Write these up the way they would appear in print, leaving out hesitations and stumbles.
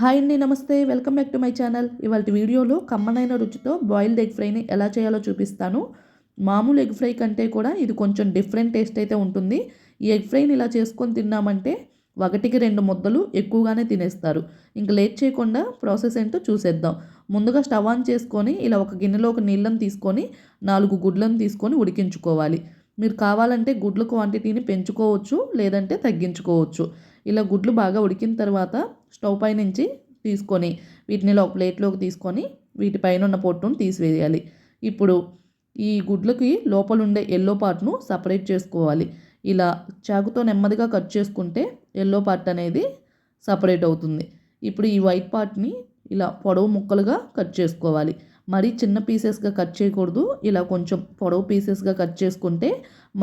Hi అండి, నమస్తే. Welcome back to my channel. ఇవాళ వీడియోలో కమ్మనైన రుచితో బాయిల్డ్ ఎగ్ ఫ్రైని ఎలా చేయాలో చూపిస్తాను. మామూలు ఎగ్ ఫ్రై కంటే కూడా ఇది కొంచెం డిఫరెంట్ టేస్ట్ అయితే ఉంటుంది. ఈ ఎగ్ ఫ్రైని ఇలా చేసుకొని తిన్నామంటే ఒకటికి 2 ముద్దలు ఎక్కువగానే తినేస్తారు. ఇంక లేట్ చేయకుండా ప్రాసెస్ ఏంటో చూసేద్దాం. ముందుగా స్టవ్ ఆన్ చేసుకొని ఇలా ఒక గిన్నెలోకి నీళ్ళని తీసుకొని 4 గుడ్లను తీసుకొని ఉడికించుకోవాలి. మీరు కావాలంటే గుడ్ల క్వాంటిటీని పెంచుకోవచ్చు, లేదంటే తగ్గించుకోవచ్చు. ఇలా గుడ్లు బాగా ఉడికిన తర్వాత స్టవ్ పై నుంచి తీసుకొని వీటిని ఒక ప్లేట్లోకి తీసుకొని వీటిపైన ఉన్న పొట్టును తీసివేయాలి. ఇప్పుడు ఈ గుడ్లకి లోపల ఉండే ఎల్లో పార్ట్ను సపరేట్ చేసుకోవాలి. ఇలా చాకుతో నెమ్మదిగా కట్ చేసుకుంటే ఎల్లో పార్ట్ అనేది సపరేట్ అవుతుంది. ఇప్పుడు ఈ వైట్ పార్ట్ని ఇలా పొడవు ముక్కలుగా కట్ చేసుకోవాలి. మరీ చిన్న పీసెస్గా కట్ చేయకూడదు. ఇలా కొంచెం పొడవు పీసెస్గా కట్ చేసుకుంటే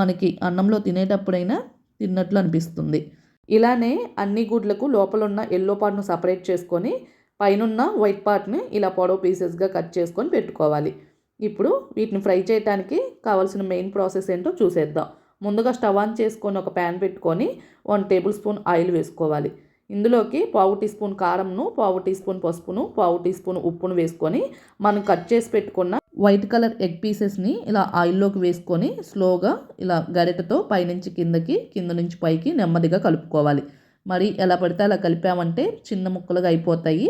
మనకి అన్నంలో తినేటప్పుడైనా తిన్నట్లు అనిపిస్తుంది. ఇలానే అన్ని గుడ్లకు లోపల ఉన్న ఎల్లో పార్ట్ను సపరేట్ చేసుకొని పైనున్న వైట్ పార్ట్ని ఇలా పొడవు పీసెస్గా కట్ చేసుకొని పెట్టుకోవాలి. ఇప్పుడు వీటిని ఫ్రై చేయడానికి కావాల్సిన మెయిన్ ప్రాసెస్ ఏంటో చూసేద్దాం. ముందుగా స్టవ్ ఆన్ చేసుకొని ఒక ప్యాన్ పెట్టుకొని 1 టేబుల్ స్పూన్ ఆయిల్ వేసుకోవాలి. ఇందులోకి 1/2 టీ స్పూన్ కారంను, 1/2 టీ స్పూన్ పసుపును, 1/2 టీ స్పూన్ ఉప్పును వేసుకొని మనం కట్ చేసి పెట్టుకున్న వైట్ కలర్ ఎగ్ పీసెస్ని ఇలా ఆయిల్లోకి వేసుకొని స్లోగా ఇలా గరిటెతో పైనుంచి కిందకి, కింద నుంచి పైకి నెమ్మదిగా కలుపుకోవాలి. మరి ఎలా పడితే అలా కలిపామంటే చిన్న ముక్కలుగా అయిపోతాయి.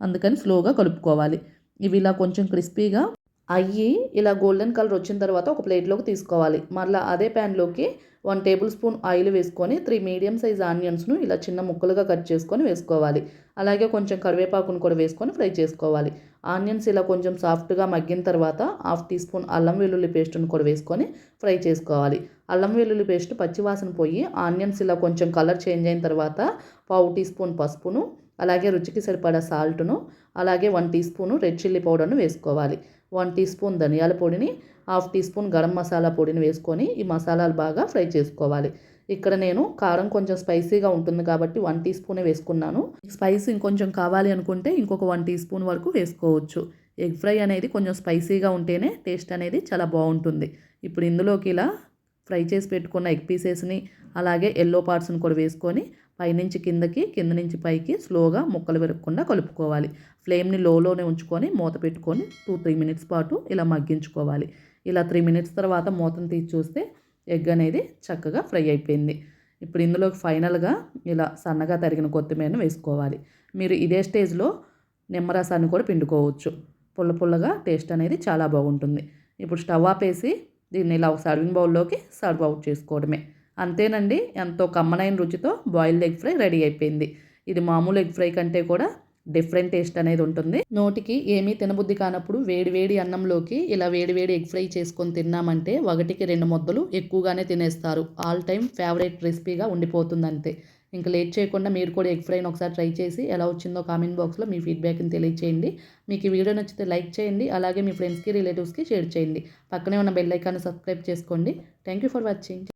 అందుకని స్లోగా కలుపుకోవాలి. ఇవి ఇలా కొంచెం క్రిస్పీగా అయ్యి ఇలా గోల్డెన్ కలర్ వచ్చిన తర్వాత ఒక ప్లేట్లోకి తీసుకోవాలి. మరలా అదే ప్యాన్లోకి 1 టేబుల్ స్పూన్ ఆయిల్ వేసుకొని 3 మీడియం సైజ్ ఆనియన్స్ను ఇలా చిన్న ముక్కలుగా కట్ చేసుకొని వేసుకోవాలి. అలాగే కొంచెం కరివేపాకును కూడా వేసుకొని ఫ్రై చేసుకోవాలి. ఆనియన్స్ ఇలా కొంచెం సాఫ్ట్గా మగ్గిన తర్వాత 1/2 టీ స్పూన్ అల్లం వెల్లుల్లి పేస్ట్ను కూడా వేసుకొని ఫ్రై చేసుకోవాలి. అల్లం వెల్లుల్లి పేస్ట్ పచ్చివాసన పోయి ఆనియన్స్ ఇలా కొంచెం కలర్ చేంజ్ అయిన తర్వాత 1/2 టీ స్పూన్ పసుపును, అలాగే రుచికి సరిపడా సాల్ట్ను, అలాగే 1 టీ స్పూన్ రెడ్ చిల్లీ పౌడర్ను వేసుకోవాలి. 1 టీ స్పూన్ ధనియాల పొడిని, 1/2 టీ స్పూన్ గరం మసాలా పొడిని వేసుకొని ఈ మసాలాలు బాగా ఫ్రై చేసుకోవాలి. ఇక్కడ నేను కారం కొంచెం స్పైసీగా ఉంటుంది కాబట్టి 1 టీ స్పూనే వేసుకున్నాను. స్పైసీ ఇంకొంచెం కావాలి అనుకుంటే ఇంకొక 1 టీ స్పూన్ వరకు వేసుకోవచ్చు. ఎగ్ ఫ్రై అనేది కొంచెం స్పైసీగా ఉంటేనే టేస్ట్ అనేది చాలా బాగుంటుంది. ఇప్పుడు ఇందులోకి ఇలా ఫ్రై చేసి పెట్టుకున్న ఎగ్ పీసెస్ని, అలాగే ఎల్లో పార్ట్స్ని కూడా వేసుకొని పైనుంచి కిందకి, కింద నుంచి పైకి స్లోగా ముక్కలు విరగకుండా కలుపుకోవాలి. ఫ్లేమ్ని లోలోనే ఉంచుకొని మూత పెట్టుకొని 2-3 మినిట్స్ పాటు ఇలా మగ్గించుకోవాలి. ఇలా 3 మినిట్స్ తర్వాత మూతను తీసి చూస్తే ఎగ్ అనేది చక్కగా ఫ్రై అయిపోయింది. ఇప్పుడు ఇందులోకి ఫైనల్గా ఇలా సన్నగా తరిగిన కొత్తిమీరను వేసుకోవాలి. మీరు ఇదే స్టేజ్లో నిమ్మరసాన్ని కూడా పిండుకోవచ్చు. పుల్ల పుల్లగా టేస్ట్ అనేది చాలా బాగుంటుంది. ఇప్పుడు స్టవ్ ఆపేసి దీన్ని ఇలా ఒక సర్వింగ్ బౌల్లోకి సర్వ్ అవుట్ చేసుకోవడమే. అంతేనండి, ఎంతో కమ్మనైన రుచితో బాయిల్డ్ ఎగ్ ఫ్రై రెడీ అయిపోయింది. ఇది మామూలు ఎగ్ ఫ్రై కంటే కూడా డిఫరెంట్ టేస్ట్ అనేది ఉంటుంది. నోటికి ఏమీ తినబుద్ధి కానప్పుడు వేడి వేడి అన్నంలోకి ఇలా వేడి వేడి ఎగ్ ఫ్రై చేసుకొని తిన్నామంటే 1కి 2 ముద్దలు ఎక్కువగానే తినేస్తారు. ఆల్ టైమ్ ఫేవరెట్ రెసిపీగా ఉండిపోతుంది అంతే. ఇంకా లేట్ చేయకుండా మీరు కూడా ఎగ్ ఫ్రైని ఒకసారి ట్రై చేసి ఎలా వచ్చిందో కామెంట్ బాక్స్లో మీ ఫీడ్బ్యాక్ని తెలియచేయండి. మీకు ఈ వీడియో నచ్చితే లైక్ చేయండి. అలాగే మీ ఫ్రెండ్స్కి, రిలేటివ్స్కి షేర్ చేయండి. పక్కనే ఉన్న బెల్ ఐకాన్ని సబ్స్క్రైబ్ చేసుకోండి. Thank you for watching.